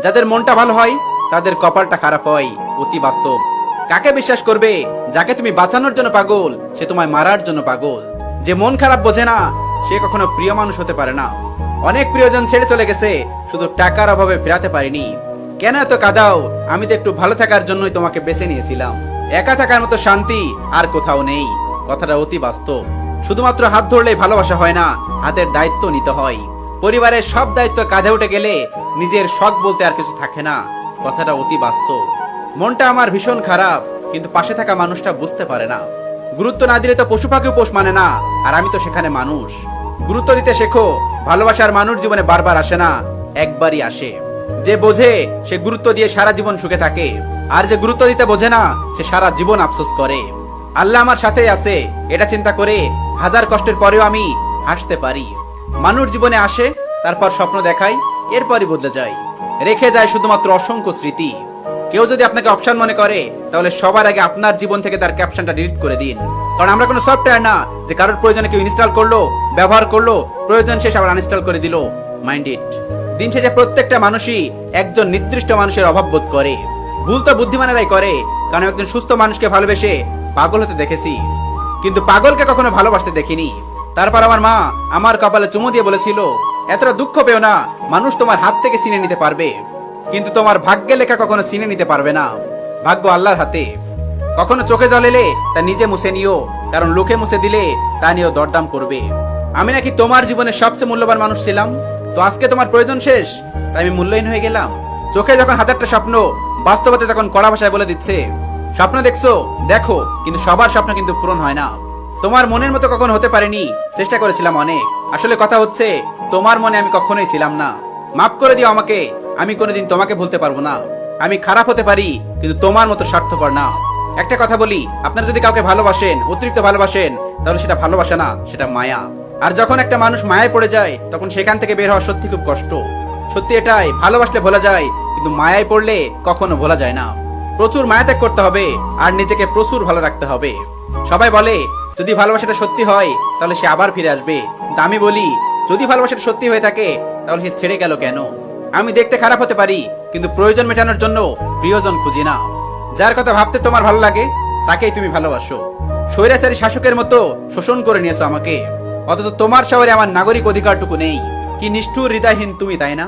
যাদের মনটা ভালো হয় তাদের কপালটা খারাপ হয়, অতি বাস্তব। কাকে বিশ্বাস করবে? যাকে তুমি বাঁচানোর জন্য পাগল সে তোমায় মারার জন্য পাগল। যে মন খারাপ বোঝে না সে কখনো প্রিয় মানুষ হতে পারে না। অনেক প্রিয়জন ছেড়ে চলে গেছে, শুধু টাকার অভাবে ফেরাতে পারিনি। কেন এত কাঁদাও? আমি তো একটু ভালো থাকার জন্যই তোমাকে বেছে নিয়েছিলাম। একা থাকার মতো শান্তি আর কোথাও নেই। কথাটা অতি বাস্তব। শুধুমাত্র হাত ধরলেই ভালোবাসা হয় না, হাতের দায়িত্ব নিতে হয়। পরিবারের সব দায়িত্ব কাঁধে উঠে গেলে নিজের শখ বলতে আর কিছু থাকে না। কথাটা অতি বাস্তব। মনটা আমার ভীষণ খারাপ, কিন্তু পাশে থাকা মানুষটা বুঝতে পারে না। গুরুত্ব না দিলে তো পশু পাখিও পোষ মানে না, আর আমি তো সেখানে মানুষ। গুরুত্ব দিতে শেখো। ভালোবাসার মানুষ জীবনে বারবার আসে না, একবারই আসে। যে বোঝে সে গুরুত্ব দিয়ে সারা জীবন সুখে থাকে, আর যে গুরুত্ব দিতে বোঝে না সে সারা জীবন আফসোস করে। আল্লাহ আমার সাথেই আছে, এটা চিন্তা করে হাজার কষ্টের পরেও আমি হাসতে পারি। মানুষ জীবনে আসে, তারপর স্বপ্ন দেখায়, এরপরই বদলে যায়। রেখে যায় শুধুমাত্র অসংখ্য স্মৃতি। কেউ যদি আপনাকে অপশন মনে করে তাহলে সবার আগে আপনার জীবন থেকে তার ক্যাপশনটা ডিলিট করে দিন। কারণ আমরা কোনো সফটওয়্যার না যে কারোর প্রয়োজনে কেউ ইনস্টল করলো, ব্যবহার করলো, প্রয়োজন শেষ আবার আনইনস্টল করে দিল। Mind it. দিন শেষে প্রত্যেকটা মানুষই একজন নির্দিষ্ট মানুষের অভাব বোধ করে। ভুল তো বুদ্ধিমানেরাই করে, কারণ একজন সুস্থ মানুষকে ভালোবেসে পাগল হতে দেখেছি, কিন্তু পাগলকে কখনো ভালোবাসতে দেখিনি। তারপর আমার মা আমার কপালে চুমু দিয়ে বলেছিল, এতটা দুঃখ পেও না, মানুষ তোমার হাত থেকে চিনে নিতে পারবে, কিন্তু তোমার ভাগ্যে লেখা কখনো চিনে নিতে পারবে না। ভাগ্য আল্লাহর হাতে। কখনো চোখে জল এলে তা নিজে মুছে নিও, কারণ লোকে মুছে দিলে তা নিয়েও দরদাম করবে। আমি নাকি তোমার জীবনের সবচেয়ে মূল্যবান মানুষ ছিলাম, তো আজকে তোমার প্রয়োজন শেষ তাই আমি মূল্যহীন হয়ে গেলাম। চোখে যখন হাজারটা স্বপ্ন, বাস্তবতা তখন কড়া ভাষায় বলে দিচ্ছে, স্বপ্ন দেখছো দেখো, কিন্তু সবার স্বপ্ন কিন্তু পূরণ হয় না। তোমার মনের মতো কখনো হতে পারেনি, চেষ্টা করেছিলাম অনেক। আসলে কথা হচ্ছে তোমার মনে আমি কখনোই ছিলাম না। মাফ করে দিও আমাকে, আমি কোনোদিন তোমাকে ভুলতে পারবো না। আমি খারাপ হতে পারি, কিন্তু তোমার মতো স্বার্থপর না। একটা কথা বলি, আপনারা যদি কাউকে ভালোবাসেন, অতিরিক্ত ভালোবাসেন, তাহলে সেটা ভালোবাসা না, সেটা মায়া। আর যখন একটা মানুষ মায়ায় পড়ে যায় তখন সেখান থেকে বের হওয়া সত্যি খুব কষ্ট। সত্যি এটাই, ভালোবাসলে ভোলা যায়, কিন্তু মায়ায় পড়লে কখনো ভোলা যায় না। প্রচুর মায়া ত্যাগ করতে হবে আর নিজেকে প্রচুর ভালো রাখতে হবে। সবাই বলে যদি ভালোবাসাটা সত্যি হয় তাহলে সে আবার ফিরে আসবে, কিন্তু আমি বলি যদি ভালোবাসাটা সত্যি হয়ে থাকে তাহলে সে ছেড়ে গেল কেন? আমি দেখতে খারাপ হতে পারি, কিন্তু প্রয়োজন মেটানোর জন্য প্রিয়জন খুঁজি না। যার কথা ভাবতে তোমার ভালো লাগে তাকেই তুমি ভালোবাসো। স্বৈরাচারী শাসকের মতো শোষণ করে নিয়েছো আমাকে, অথচ তোমার শহরে আমার নাগরিক অধিকারটুকু নেই। কি নিষ্ঠুর হৃদয়হীন তুমি, তাই না?